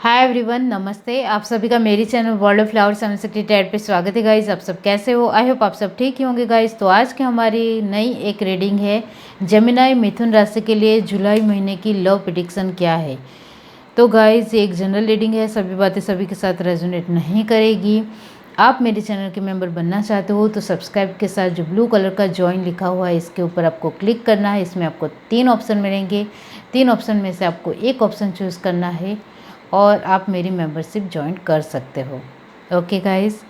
Hi everyone, नमस्ते। आप सभी का मेरी चैनल वर्ल्ड ऑफ फ्लावर्स अनसेक्रेटेड पे स्वागत है गाइस। आप सब कैसे हो? आई होप आप सब ठीक ही होंगे गाइस। तो आज की हमारी नई एक रीडिंग है जेमिनी मिथुन राशि के लिए जुलाई महीने की लव प्रेडिक्शन क्या है। तो गाइस ये एक जनरल रीडिंग है, सभी बातें सभी के साथ रेजोनेट नहीं करेगी। आप मेरे चैनल के मेंबर बनना चाहते हो तो सब्सक्राइब के साथ जो ब्लू कलर का ज्वाइन लिखा हुआ है इसके ऊपर आपको क्लिक करना है। इसमें आपको 3 ऑप्शन मिलेंगे। 3 ऑप्शन में से आपको एक ऑप्शन चूज़ करना है और आप मेरी मेंबरशिप ज्वाइन कर सकते हो। ओके गाइस,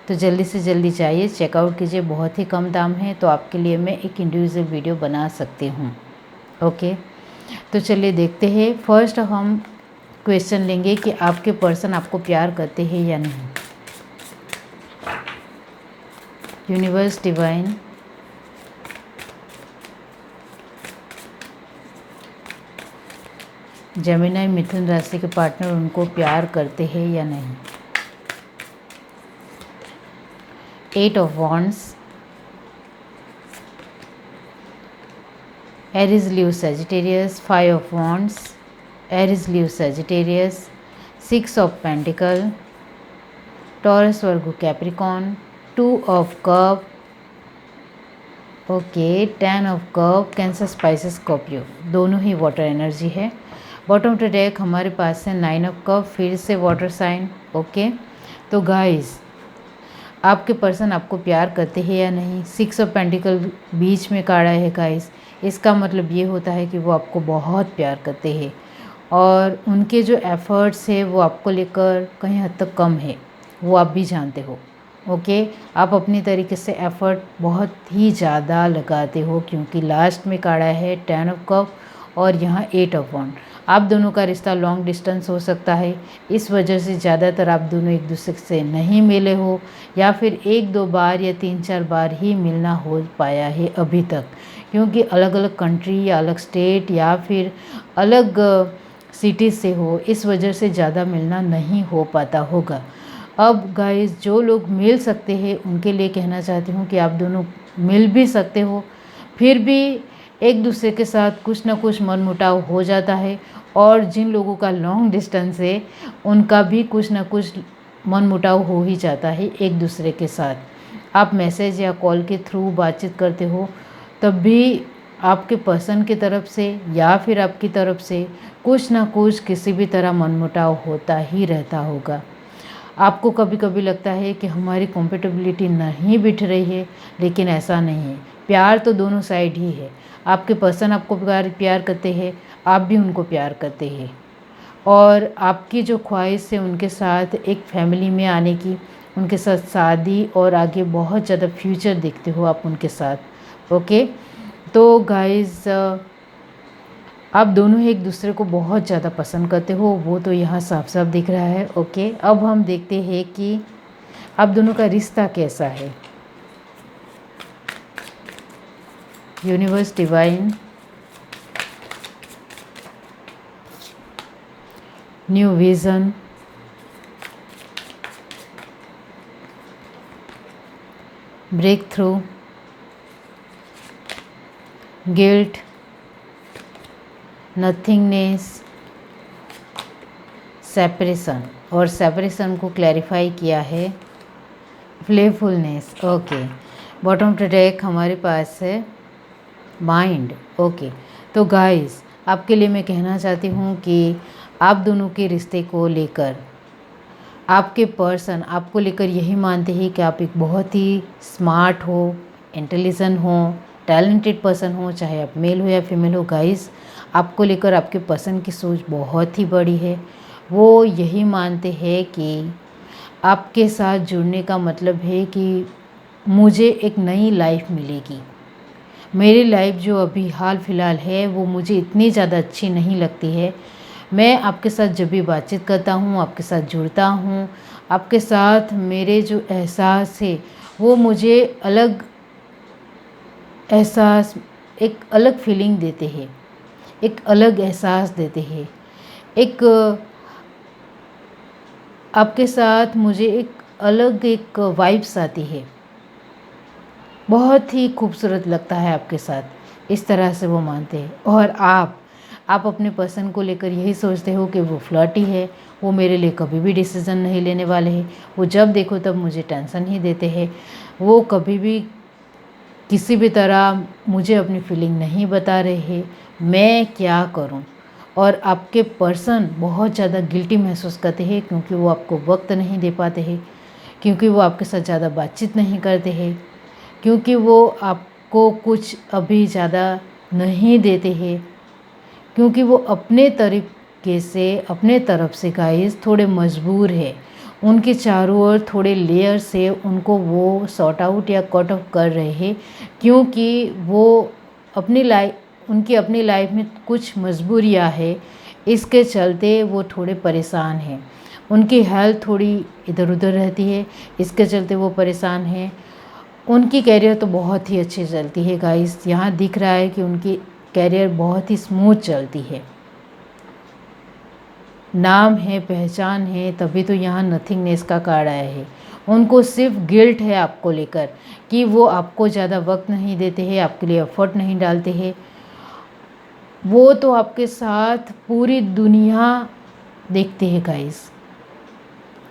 तो जल्दी से जल्दी जाइए, चेकआउट कीजिए। बहुत ही कम दाम है, तो आपके लिए मैं एक इंडिविजुअल वीडियो बना सकती हूँ। ओके, तो चलिए देखते हैं। फर्स्ट हम क्वेश्चन लेंगे कि आपके पर्सन आपको प्यार करते हैं या नहीं। यूनिवर्स डिवाइन, जेमिनी मिथुन राशि के पार्टनर उनको प्यार करते हैं या नहीं। 8 of wands, Aries Leo Sagittarius, 5 of wands, Aries Leo Sagittarius, 6 of pentacle, Taurus Virgo Capricorn, 2 of cup, okay, 10 of cup, cancer spices Scorpio, दोनों ही वाटर एनर्जी है। बॉटम टू डेक हमारे पास है 9 ऑफ कप, फिर से वाटर साइन। ओके, तो guys आपके person आपको प्यार करते हैं या नहीं। 6 ऑफ पेंटिकल बीच में काढ़ा है गाइस, इसका मतलब ये होता है कि वो आपको बहुत प्यार करते हैं और उनके जो एफ़र्ट्स है वो आपको लेकर कहीं हद तक कम है, वो आप भी जानते हो। ओके, आप अपनी तरीके से एफ़र्ट बहुत ही ज़्यादा लगाते हो क्योंकि लास्ट में काढ़ा है 10 ऑफ कप और यहाँ 8 ऑफ वॉन्ड। आप दोनों का रिश्ता लॉन्ग डिस्टेंस हो सकता है, इस वजह से ज़्यादातर आप दोनों एक दूसरे से नहीं मिले हो या फिर 1-2 बार या 3-4 बार ही मिलना हो पाया है अभी तक, क्योंकि अलग अलग कंट्री या अलग स्टेट या फिर अलग सिटी से हो, इस वजह से ज़्यादा मिलना नहीं हो पाता होगा। अब गाइस जो लोग मिल सकते हैं उनके लिए कहना चाहती हूँ कि आप दोनों मिल भी सकते हो, फिर भी एक दूसरे के साथ कुछ ना कुछ मनमुटाव हो जाता है और जिन लोगों का लॉन्ग डिस्टेंस है उनका भी कुछ ना कुछ मनमुटाव हो ही जाता है एक दूसरे के साथ। आप मैसेज या कॉल के थ्रू बातचीत करते हो तब भी आपके पर्सन की तरफ से या फिर आपकी तरफ से कुछ ना कुछ किसी भी तरह मनमुटाव होता ही रहता होगा। आपको कभी कभी लगता है कि हमारी कॉम्पेटिबिलिटी नहीं बिठ रही है, लेकिन ऐसा नहीं है। प्यार तो दोनों साइड ही है। आपके पर्सन आपको प्यार करते हैं, आप भी उनको प्यार करते हैं और आपकी जो ख्वाहिश है उनके साथ एक फैमिली में आने की, उनके साथ शादी और आगे बहुत ज़्यादा फ्यूचर देखते हो आप उनके साथ। ओके, तो गाइस आप दोनों ही एक दूसरे को बहुत ज़्यादा पसंद करते हो, वो तो यहाँ साफ साफ दिख रहा है। ओके, अब हम देखते हैं कि आप दोनों का रिश्ता कैसा है। Universe divine, new vision, break through, guilt, nothingness, separation, और सेपरेशन को क्लैरिफाई किया है playfulness. Okay, bottom to deck हमारे पास है माइंड। ओके, तो गाइस आपके लिए मैं कहना चाहती हूँ कि आप दोनों के रिश्ते को लेकर आपके पर्सन आपको लेकर यही मानते हैं कि आप एक बहुत ही स्मार्ट हो, इंटेलिजेंट हो, टैलेंटेड पर्सन हो, चाहे आप मेल हो या फीमेल हो। गाइस आपको लेकर आपके पर्सन की सोच बहुत ही बड़ी है। वो यही मानते हैं कि आपके साथ जुड़ने का मतलब है कि मुझे एक नई लाइफ मिलेगी। मेरी लाइफ जो अभी हाल फिलहाल है वो मुझे इतनी ज़्यादा अच्छी नहीं लगती है। मैं आपके साथ जब भी बातचीत करता हूँ, आपके साथ जुड़ता हूँ, आपके साथ मेरे जो एहसास है वो मुझे अलग एहसास, एक अलग फीलिंग देते हैं, एक अलग एहसास देते हैं। एक आपके साथ मुझे एक अलग एक वाइब्स आती है, बहुत ही खूबसूरत लगता है आपके साथ, इस तरह से वो मानते हैं। और आप आप अपने पर्सन को लेकर यही सोचते हो कि वो फ्लर्टी है, वो मेरे लिए कभी भी डिसीज़न नहीं लेने वाले हैं, वो जब देखो तब मुझे टेंशन ही देते हैं, वो कभी भी किसी भी तरह मुझे अपनी फीलिंग नहीं बता रहे हैं, मैं क्या करूं। और आपके पर्सन बहुत ज़्यादा गिल्टी महसूस करते हैं क्योंकि वो आपको वक्त नहीं दे पाते हैं, क्योंकि वो आपके साथ ज़्यादा बातचीत नहीं करते हैं, क्योंकि वो आपको कुछ अभी ज़्यादा नहीं देते हैं, क्योंकि वो अपने तरीके से अपने तरफ से गाइस थोड़े मजबूर है। उनके चारों ओर थोड़े लेयर से उनको वो सॉर्ट आउट या कट ऑफ कर रहे हैं, क्योंकि वो उनकी अपनी लाइफ में कुछ मजबूरियां है, इसके चलते वो थोड़े परेशान हैं। उनकी हेल्थ थोड़ी इधर उधर रहती है, इसके चलते वो परेशान हैं। उनकी कैरियर तो बहुत ही अच्छी चलती है गाइस, यहाँ दिख रहा है कि उनकी कैरियर बहुत ही स्मूथ चलती है, नाम है, पहचान है, तभी तो यहाँ नथिंगनेस का कार्ड आया है। उनको सिर्फ गिल्ट है आपको लेकर कि वो आपको ज़्यादा वक्त नहीं देते हैं, आपके लिए एफर्ट नहीं डालते हैं। वो तो आपके साथ पूरी दुनिया देखते हैं गाइस,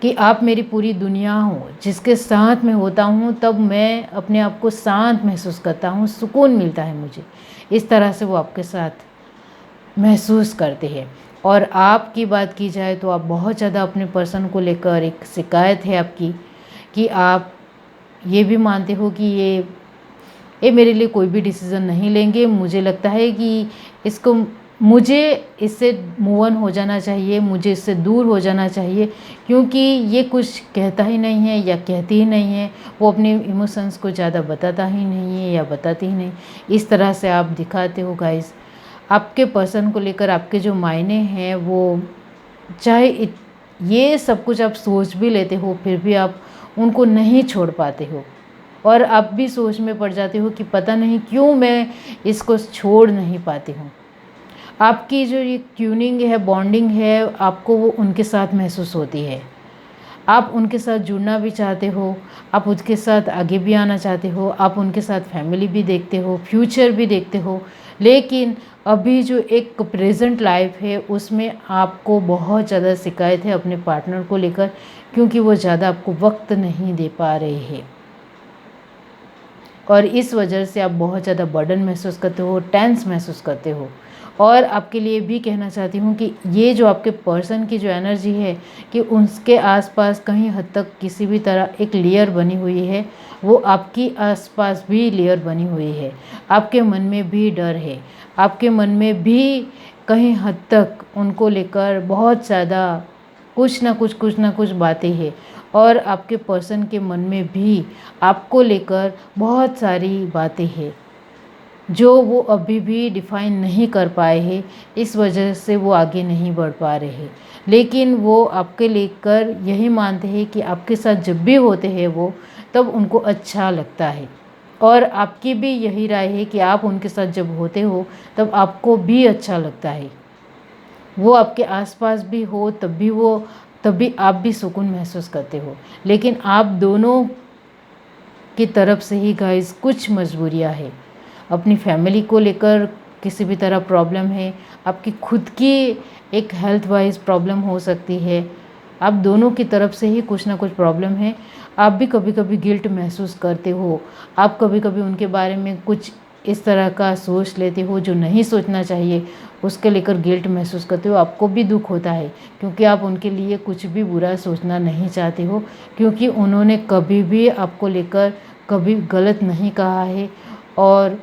कि आप मेरी पूरी दुनिया हो, जिसके साथ मैं होता हूँ तब मैं अपने आप को शांत महसूस करता हूँ, सुकून मिलता है मुझे। इस तरह से वो आपके साथ महसूस करते हैं। और आपकी बात की जाए तो आप बहुत ज़्यादा अपने पर्सन को लेकर एक शिकायत है आपकी, कि आप ये भी मानते हो कि ये मेरे लिए कोई भी डिसीज़न नहीं लेंगे। मुझे लगता है कि मुझे इससे मूव ऑन हो जाना चाहिए, मुझे इससे दूर हो जाना चाहिए, क्योंकि ये कुछ कहता ही नहीं है या कहती ही नहीं है, वो अपने इमोशंस को ज़्यादा बताता ही नहीं है या बताती ही नहीं। इस तरह से आप दिखाते हो गाइस। आपके पर्सन को लेकर आपके जो मायने हैं, वो चाहे ये सब कुछ आप सोच भी लेते हो, फिर भी आप उनको नहीं छोड़ पाते हो, और आप भी सोच में पड़ जाते हो कि पता नहीं क्यों मैं इसको छोड़ नहीं पाती हूँ। आपकी जो ये ट्यूनिंग है, बॉन्डिंग है, आपको वो उनके साथ महसूस होती है। आप उनके साथ जुड़ना भी चाहते हो, आप उनके साथ आगे भी आना चाहते हो, आप उनके साथ फैमिली भी देखते हो, फ्यूचर भी देखते हो, लेकिन अभी जो एक प्रेजेंट लाइफ है उसमें आपको बहुत ज़्यादा शिकायत है अपने पार्टनर को लेकर, क्योंकि वो ज़्यादा आपको वक्त नहीं दे पा रहे हैं, और इस वजह से आप बहुत ज़्यादा बर्डन महसूस करते हो, टेंस महसूस करते हो। और आपके लिए भी कहना चाहती हूँ कि ये जो आपके पर्सन की जो एनर्जी है, कि उसके आसपास कहीं हद तक किसी भी तरह एक लेयर बनी हुई है, वो आपकी आसपास भी लेयर बनी हुई है। आपके मन में भी डर है, आपके मन में भी कहीं हद तक उनको लेकर बहुत ज़्यादा कुछ ना कुछ बातें हैं, और आपके पर्सन के मन में भी आपको लेकर बहुत सारी बातें हैं जो वो अभी भी डिफ़ाइन नहीं कर पाए हैं। इस वजह से वो आगे नहीं बढ़ पा रहे हैं, लेकिन वो आपके लेकर यही मानते हैं कि आपके साथ जब भी होते हैं वो, तब उनको अच्छा लगता है। और आपकी भी यही राय है कि आप उनके साथ जब होते हो तब आपको भी अच्छा लगता है। वो आपके आसपास भी हो तब भी आप भी सुकून महसूस करते हो। लेकिन आप दोनों की तरफ से ही गाइस कुछ मजबूरियां है। अपनी फैमिली को लेकर किसी भी तरह प्रॉब्लम है, आपकी खुद की एक हेल्थ वाइज प्रॉब्लम हो सकती है, आप दोनों की तरफ से ही कुछ ना कुछ प्रॉब्लम है। आप भी कभी कभी गिल्ट महसूस करते हो, आप कभी कभी उनके बारे में कुछ इस तरह का सोच लेते हो जो नहीं सोचना चाहिए, उसके लेकर गिल्ट महसूस करते हो। आपको भी दुख होता है क्योंकि आप उनके लिए कुछ भी बुरा सोचना नहीं चाहते हो, क्योंकि उन्होंने कभी भी आपको लेकर कभी गलत नहीं कहा है, और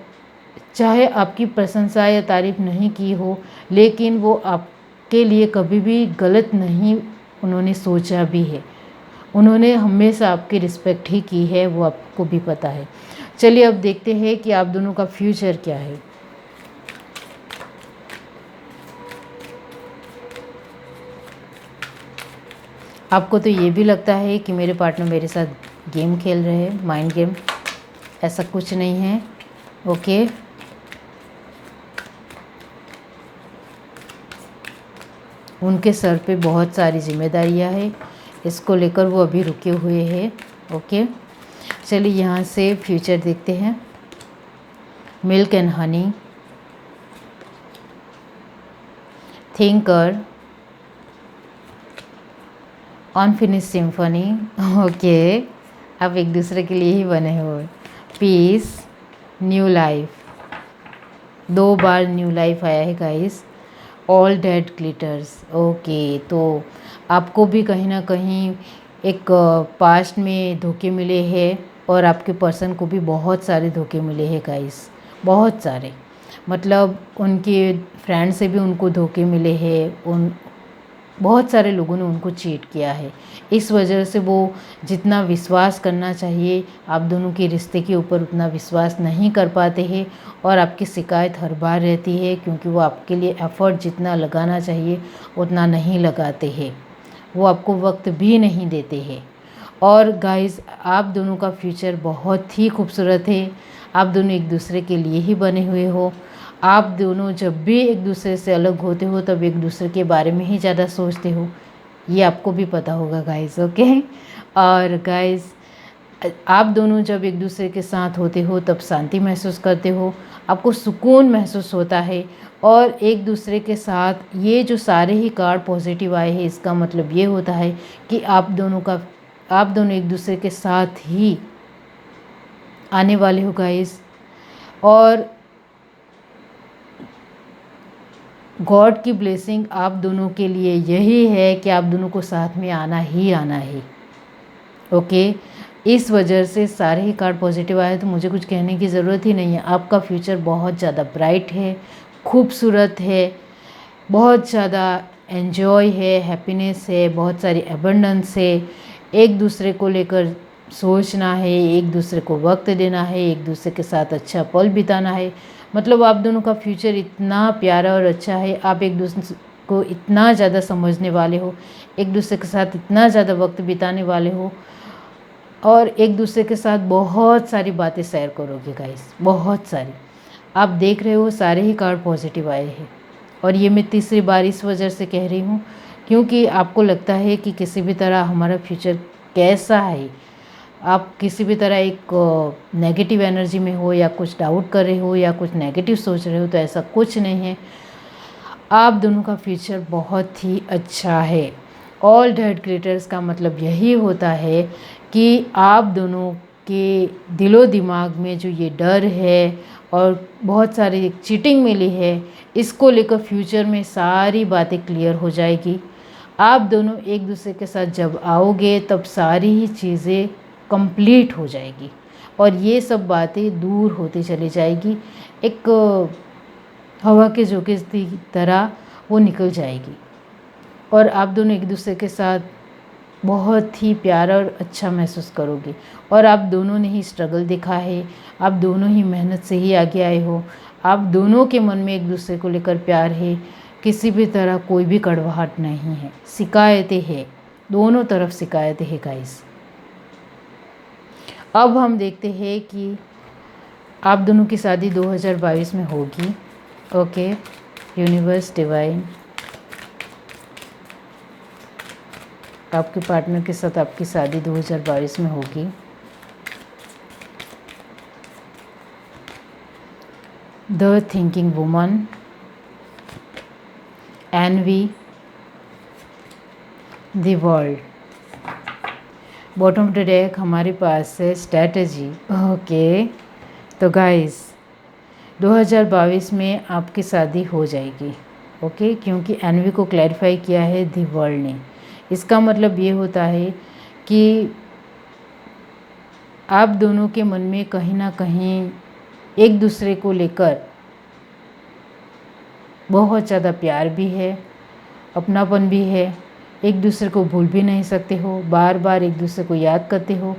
चाहे आपकी प्रशंसा या तारीफ़ नहीं की हो, लेकिन वो आपके लिए कभी भी गलत नहीं उन्होंने सोचा भी है। उन्होंने हमेशा आपकी रिस्पेक्ट ही की है, वो आपको भी पता है। चलिए अब देखते हैं कि आप दोनों का फ्यूचर क्या है। आपको तो ये भी लगता है कि मेरे पार्टनर मेरे साथ गेम खेल रहे हैं, माइंड गेम। ऐसा कुछ नहीं है, ओके। उनके सर पे बहुत सारी जिम्मेदारियां हैं, इसको लेकर वो अभी रुके हुए हैं, ओके। चलिए यहाँ से फ्यूचर देखते हैं। Milk and honey, thinker, unfinished symphony, okay, आप एक दूसरे के लिए ही बने हो। पीस, न्यू लाइफ, 2 बार न्यू लाइफ आया है guys. All dead glitters, okay, तो आपको भी कहीं ना कहीं एक पास्ट में धोखे मिले हैं और आपके पर्सन को भी बहुत सारे धोखे मिले हैं गाइस, बहुत सारे। मतलब उनके फ्रेंड से भी उनको धोखे मिले हैं, उन बहुत सारे लोगों ने उनको चीट किया है। इस वजह से वो जितना विश्वास करना चाहिए आप दोनों के रिश्ते के ऊपर उतना विश्वास नहीं कर पाते हैं और आपकी शिकायत हर बार रहती है क्योंकि वो आपके लिए एफ़र्ट जितना लगाना चाहिए उतना नहीं लगाते हैं, वो आपको वक्त भी नहीं देते हैं। और गाइस आप दोनों का फ्यूचर बहुत ही खूबसूरत है, आप दोनों एक दूसरे के लिए ही बने हुए हो। आप दोनों जब भी एक दूसरे से अलग होते हो तब एक दूसरे के बारे में ही ज़्यादा सोचते हो, ये आपको भी पता होगा गाइस, ओके। और गाइस आप दोनों जब एक दूसरे के साथ होते हो तब शांति महसूस करते हो, आपको सुकून महसूस होता है। और एक दूसरे के साथ ये जो सारे ही कार्ड पॉजिटिव आए हैं इसका मतलब ये होता है कि आप दोनों एक दूसरे के साथ ही आने वाले हो गाइस। और गॉड की ब्लेसिंग आप दोनों के लिए यही है कि आप दोनों को साथ में आना ही आना है, ओके। इस वजह से सारे ही कार्ड पॉजिटिव आए तो मुझे कुछ कहने की ज़रूरत ही नहीं है। आपका फ्यूचर बहुत ज़्यादा ब्राइट है, खूबसूरत है, बहुत ज़्यादा एन्जॉय है, हैप्पीनेस है, बहुत सारी एबंडेंस है। एक दूसरे को लेकर सोचना है, एक दूसरे को वक्त देना है, एक दूसरे के साथ अच्छा पल बिताना है। मतलब आप दोनों का फ्यूचर इतना प्यारा और अच्छा है, आप एक दूसरे को इतना ज़्यादा समझने वाले हो, एक दूसरे के साथ इतना ज़्यादा वक्त बिताने वाले हो और एक दूसरे के साथ बहुत सारी बातें शेयर करोगे गाइस, बहुत सारी। आप देख रहे हो सारे ही कार्ड पॉजिटिव आए हैं और ये मैं तीसरी बार इस वजह से कह रही हूँ क्योंकि आपको लगता है कि किसी भी तरह हमारा फ्यूचर कैसा है, आप किसी भी तरह एक नेगेटिव एनर्जी में हो या कुछ डाउट कर रहे हो या कुछ नेगेटिव सोच रहे हो, तो ऐसा कुछ नहीं है। आप दोनों का फ्यूचर बहुत ही अच्छा है। ऑल डेड क्रिएटर्स का मतलब यही होता है कि आप दोनों के दिलो दिमाग में जो ये डर है और बहुत सारी चीटिंग मिली है, इसको लेकर फ्यूचर में सारी बातें क्लियर हो जाएगी। आप दोनों एक दूसरे के साथ जब आओगे तब सारी ही चीज़ें कंप्लीट हो जाएगी और ये सब बातें दूर होती चली जाएगी, एक हवा के झोंके की तरह वो निकल जाएगी और आप दोनों एक दूसरे के साथ बहुत ही प्यारा और अच्छा महसूस करोगे। और आप दोनों ने ही स्ट्रगल देखा है, आप दोनों ही मेहनत से ही आगे आए हो, आप दोनों के मन में एक दूसरे को लेकर प्यार है, किसी भी तरह कोई भी कड़वाहट नहीं है। शिकायतें हैं, दोनों तरफ शिकायतें हैं गाइस। अब हम देखते हैं कि आप दोनों की शादी 2022 में होगी, ओके। यूनिवर्स डिवाइन, आपके पार्टनर के साथ आपकी शादी 2022 में होगी। The thinking woman, envy, the world. Bottom of the deck हमारे पास है स्ट्रैटेजी, ओके। तो गाइस 2022 में आपकी शादी हो जाएगी, ओके, क्योंकि एनवी को क्लैरिफाई किया है द वर्ल्ड ने। इसका मतलब ये होता है कि आप दोनों के मन में कहीं ना कहीं एक दूसरे को लेकर बहुत ज़्यादा प्यार भी है, अपनापन भी है, एक दूसरे को भूल भी नहीं सकते हो, बार बार एक दूसरे को याद करते हो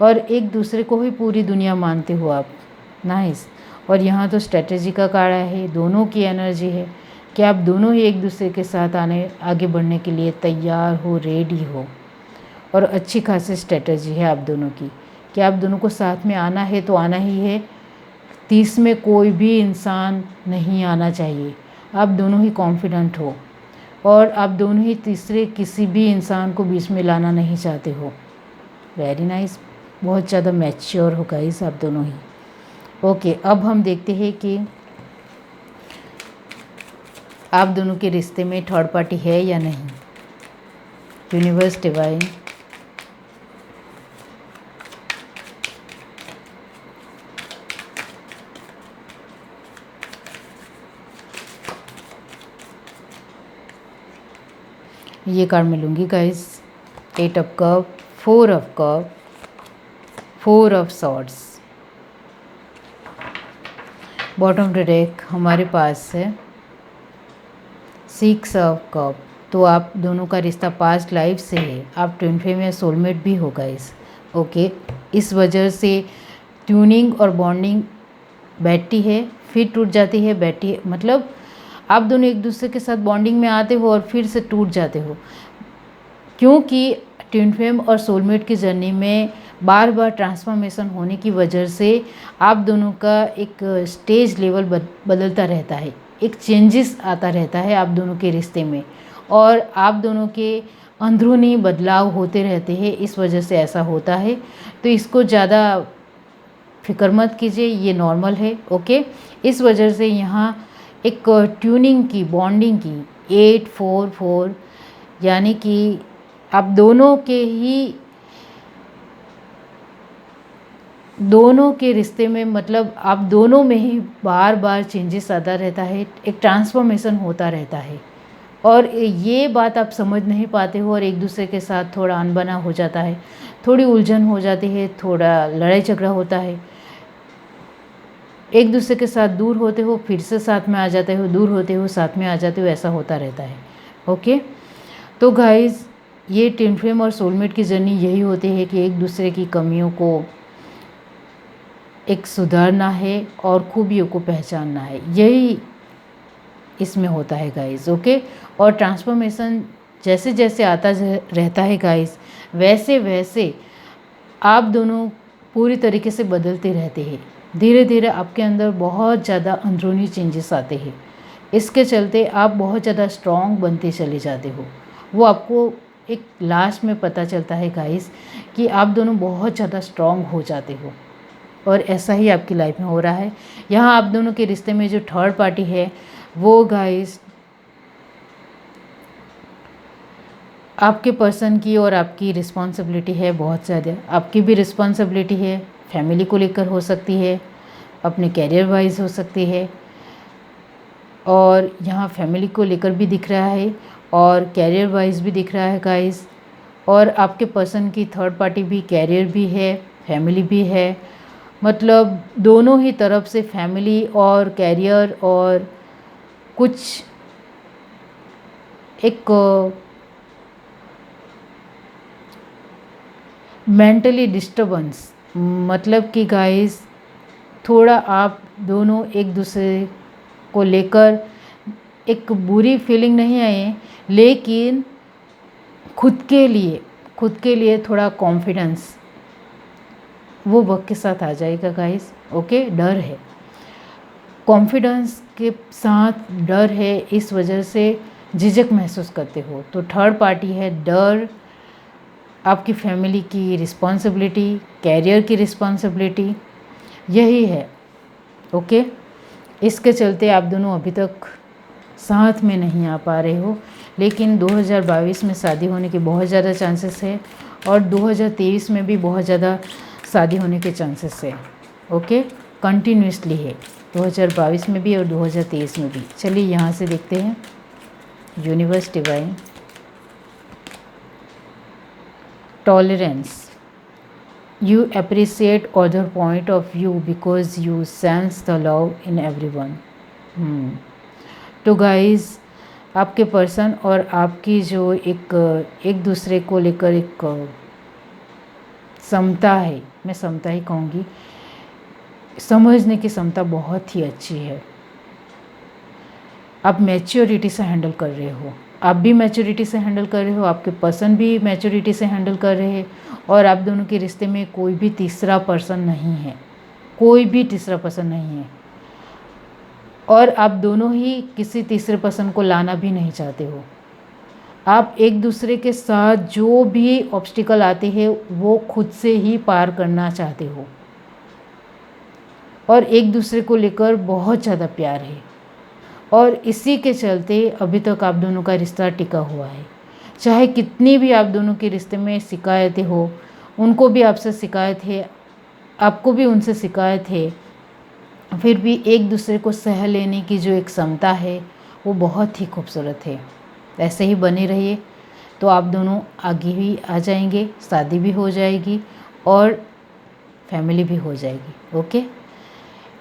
और एक दूसरे को ही पूरी दुनिया मानते हो आप। नाइस। और यहाँ तो स्ट्रेटजी का कार्ड है, दोनों की एनर्जी है कि आप दोनों ही एक दूसरे के साथ आगे बढ़ने के लिए तैयार हो, रेडी हो। और अच्छी खासी स्ट्रेटजी है आप दोनों की कि आप दोनों को साथ में आना है तो आना ही है, 30 में कोई भी इंसान नहीं आना चाहिए। आप दोनों ही कॉन्फिडेंट हो और आप दोनों ही तीसरे किसी भी इंसान को बीच में लाना नहीं चाहते हो। वेरी नाइस, बहुत ज़्यादा मैच्योर हो गाइस आप दोनों ही, ओके। अब हम देखते हैं कि आप दोनों के रिश्ते में थर्ड पार्टी है या नहीं। यूनिवर्स डिवाइन, ये कार्ड मैं लूँगी guys. 8 of cup, 4 of cup, 4 of swords. Bottom of the deck हमारे पास है 6 ऑफ कप। तो आप दोनों का रिश्ता पास्ट लाइफ से है, आप ट्विन फ्लेम या सोलमेट भी हो गाइस। ओके, इस वजह से ट्यूनिंग और बॉन्डिंग बैठती है, फिर टूट जाती है, बैठती है, मतलब आप दोनों एक दूसरे के साथ बॉन्डिंग में आते हो और फिर से टूट जाते हो, क्योंकि ट्विन फ्लेम और सोलमेट की जर्नी में बार बार ट्रांसफॉर्मेशन होने की वजह से आप दोनों का एक स्टेज लेवल बदलता रहता है, एक चेंजेस आता रहता है आप दोनों के रिश्ते में, और आप दोनों के अंदरूनी बदलाव होते रहते हैं। इस वजह से ऐसा होता है, तो इसको ज़्यादा फिक्र मत कीजिए, ये नॉर्मल है। ओके, इस वजह से यहाँ एक ट्यूनिंग की, बॉन्डिंग की 8-4-4, यानी कि आप दोनों के रिश्ते में, मतलब आप दोनों में ही बार बार चेंजेस आता रहता है, एक ट्रांसफॉर्मेशन होता रहता है, और ये बात आप समझ नहीं पाते हो और एक दूसरे के साथ थोड़ा अनबना हो जाता है, थोड़ी उलझन हो जाती है, थोड़ा लड़ाई झगड़ा होता है, एक दूसरे के साथ दूर होते हो फिर से साथ में आ जाते हो, दूर होते हो साथ में आ जाते हो, ऐसा होता रहता है। ओके, तो गाइस ये ट्विन फ्लेम और सोलमेट की जर्नी यही होती है कि एक दूसरे की कमियों को एक सुधारना है और खूबियों को पहचानना है, यही इसमें होता है गाइस। ओके, और ट्रांसफॉर्मेशन जैसे जैसे आता रहता है गाइस, वैसे वैसे आप दोनों पूरी तरीके से बदलते रहते हैं, धीरे धीरे आपके अंदर बहुत ज़्यादा अंदरूनी चेंजेस आते हैं, इसके चलते आप बहुत ज़्यादा स्ट्रॉन्ग बनते चले जाते हो। वो आपको एक लास्ट में पता चलता है गाइस कि आप दोनों बहुत ज़्यादा स्ट्रॉन्ग हो जाते हो, और ऐसा ही आपकी लाइफ में हो रहा है। यहाँ आप दोनों के रिश्ते में जो थर्ड पार्टी है वो गाइस आपके पर्सन की और आपकी रिस्पॉन्सिबिलिटी है बहुत ज़्यादा। आपकी भी रिस्पॉन्सिबिलिटी है, फैमिली को लेकर हो सकती है, अपने कैरियर वाइज हो सकती है, और यहाँ फैमिली को लेकर भी दिख रहा है और कैरियर वाइज भी दिख रहा है गाइस। और आपके पर्सन की थर्ड पार्टी भी, कैरियर भी है, फैमिली भी है, मतलब दोनों ही तरफ से फैमिली और कैरियर और कुछ एक मेंटली डिस्टर्बेंस, मतलब कि गाइस थोड़ा आप दोनों एक दूसरे को लेकर एक बुरी फीलिंग नहीं आए, लेकिन खुद के लिए थोड़ा कॉन्फिडेंस वो वक्त के साथ आ जाएगा गाइस। ओके, डर है, कॉन्फिडेंस के साथ डर है, इस वजह से झिझक महसूस करते हो। तो थर्ड पार्टी है डर, आपकी फैमिली की रिस्पॉन्सिबिलिटी, कैरियर की रिस्पॉन्सिबिलिटी, यही है। ओके, इसके चलते आप दोनों अभी तक साथ में नहीं आ पा रहे हो, लेकिन 2022 में शादी होने के बहुत ज़्यादा चांसेस है, और 2023 में भी बहुत ज़्यादा शादी होने के चांसेस है। ओके, कंटिन्यूसली है 2022 में भी और 2023 में भी। चलिए यहाँ से देखते हैं universe divine. Tolerance, you appreciate other point of view because you sense the love in everyone। तो गाइस आपके पर्सन और आपकी जो एक दूसरे को लेकर एक समता है, मैं समता ही कहूँगी, समझने की क्षमता बहुत ही अच्छी है। आप मैच्योरिटी से हैंडल कर रहे हो, आप भी मैच्योरिटी से हैंडल कर रहे हो, आपके पर्सन भी मैच्योरिटी से हैंडल कर रहे हैं, और आप दोनों के रिश्ते में कोई भी तीसरा पर्सन नहीं है, कोई भी तीसरा पर्सन नहीं है, और आप दोनों ही किसी तीसरे पर्सन को लाना भी नहीं चाहते हो। आप एक दूसरे के साथ जो भी ऑब्स्टिकल आते हैं वो खुद से ही पार करना चाहते हो, और एक दूसरे को लेकर बहुत ज़्यादा प्यार है, और इसी के चलते अभी तक आप दोनों का रिश्ता टिका हुआ है। चाहे कितनी भी आप दोनों के रिश्ते में शिकायतें हो, उनको भी आपसे शिकायत है, आपको भी उनसे शिकायत है, फिर भी एक दूसरे को सह लेने की जो एक क्षमता है वो बहुत ही खूबसूरत है। ऐसे ही बने रहिए तो आप दोनों आगे भी आ जाएंगे, शादी भी हो जाएगी और फैमिली भी हो जाएगी। ओके,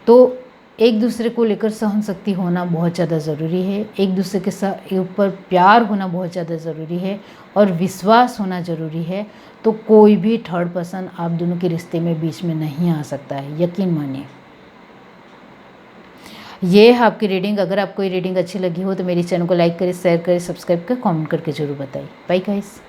तो एक दूसरे को लेकर सहन शक्ति होना बहुत ज़्यादा ज़रूरी है, एक दूसरे के साथ ऊपर प्यार होना बहुत ज़्यादा ज़रूरी है और विश्वास होना ज़रूरी है। तो कोई भी थर्ड पर्सन आप दोनों के रिश्ते में बीच में नहीं आ सकता है, यकीन मानिए। ये है आपकी रीडिंग। अगर आपको ये रीडिंग अच्छी लगी हो तो मेरी चैनल को लाइक करें, शेयर करें, सब्सक्राइब करें, कमेंट करके ज़रूर बताइए। Bye guys.